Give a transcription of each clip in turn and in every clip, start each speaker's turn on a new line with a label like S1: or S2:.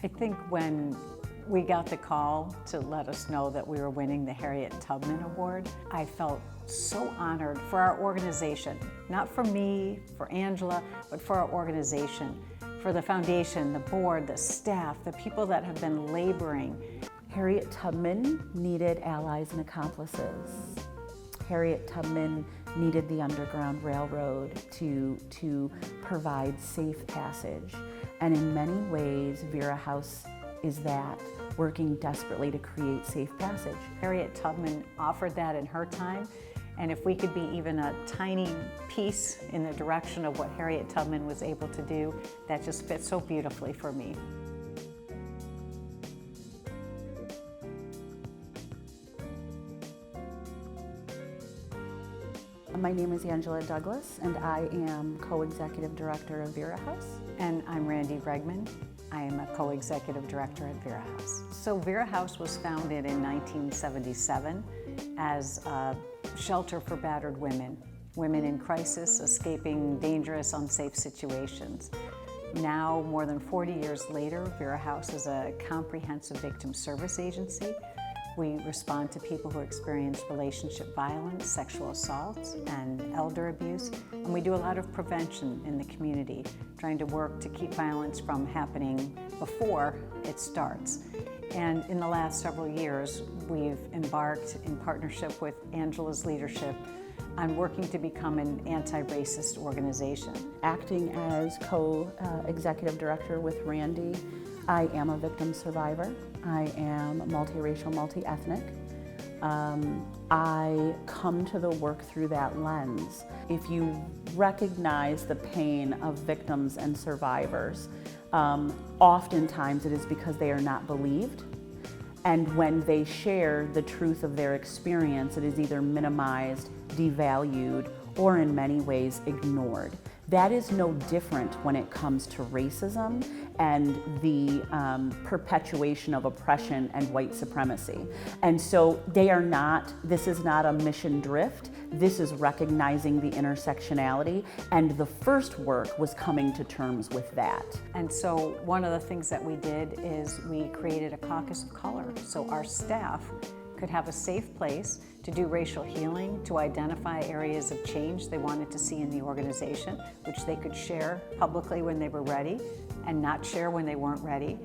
S1: I think when we got the call to let us know that we were winning the Harriet Tubman Award, I felt so honored for our organization, not for me, for Angela, but for our organization, for the foundation, the board, the staff, the people that have been laboring.
S2: Harriet Tubman needed allies and accomplices. Harriet Tubman needed the Underground Railroad to provide safe passage. And in many ways, Vera House is that, working desperately to create safe passage.
S1: Harriet Tubman offered that in her time, and if we could be even a tiny piece in the direction of what Harriet Tubman was able to do, that just fits so beautifully for me.
S2: My name is Angela Douglas, and I am co-executive director of Vera House.
S1: And I'm Randy Bregman. I am a co-executive director at Vera House. So Vera House was founded in 1977 as a shelter for battered women, women in crisis, escaping dangerous, unsafe situations. Now, more than 40 years later, Vera House is a comprehensive victim service agency. We respond to people who experience relationship violence, sexual assaults, and elder abuse. And we do a lot of prevention in the community, trying to work to keep violence from happening before it starts. And in the last several years, we've embarked in partnership with Angela's leadership on working to become an anti-racist organization.
S2: Acting as co-executive director with Randy, I am a victim survivor. I am multiracial, multi-ethnic. I come to the work through that lens. If you recognize the pain of victims and survivors, oftentimes it is because they are not believed. And when they share the truth of their experience, it is either minimized, devalued, or in many ways ignored. That is no different when it comes to racism and the perpetuation of oppression and white supremacy. And so this is not a mission drift, this is recognizing the intersectionality, and the first work was coming to terms with that.
S1: And so one of the things that we did is we created a caucus of color, so our staff could have a safe place to do racial healing, to identify areas of change they wanted to see in the organization, which they could share publicly when they were ready and not share when they weren't ready.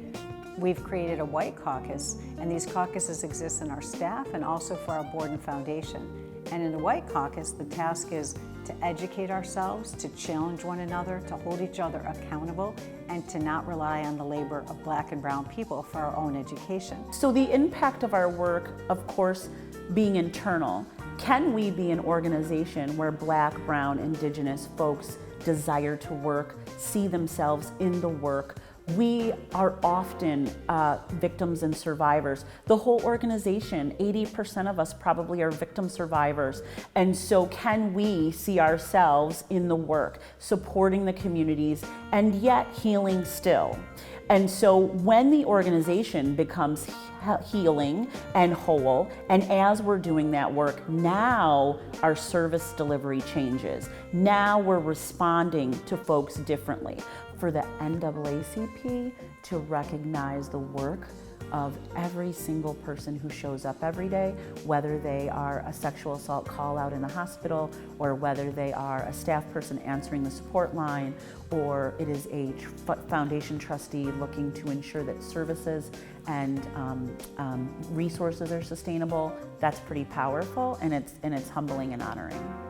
S1: We've created a white caucus, and these caucuses exist in our staff and also for our board and foundation. And in the white caucus, the task is to educate ourselves, to challenge one another, to hold each other accountable, and to not rely on the labor of Black and brown people for our own education.
S2: So the impact of our work, of course, being internal, can we be an organization where Black, brown, Indigenous folks desire to work, see themselves in the work? We are often victims and survivors. The whole organization, 80% of us probably are victim survivors. And so can we see ourselves in the work, supporting the communities, and yet healing still? And so when the organization becomes healing and whole, and as we're doing that work, now our service delivery changes. Now we're responding to folks differently. For the NAACP to recognize the work of every single person who shows up every day, whether they are a sexual assault call out in the hospital, or whether they are a staff person answering the support line, or it is a foundation trustee looking to ensure that services and resources are sustainable, that's pretty powerful, and it's humbling and honoring.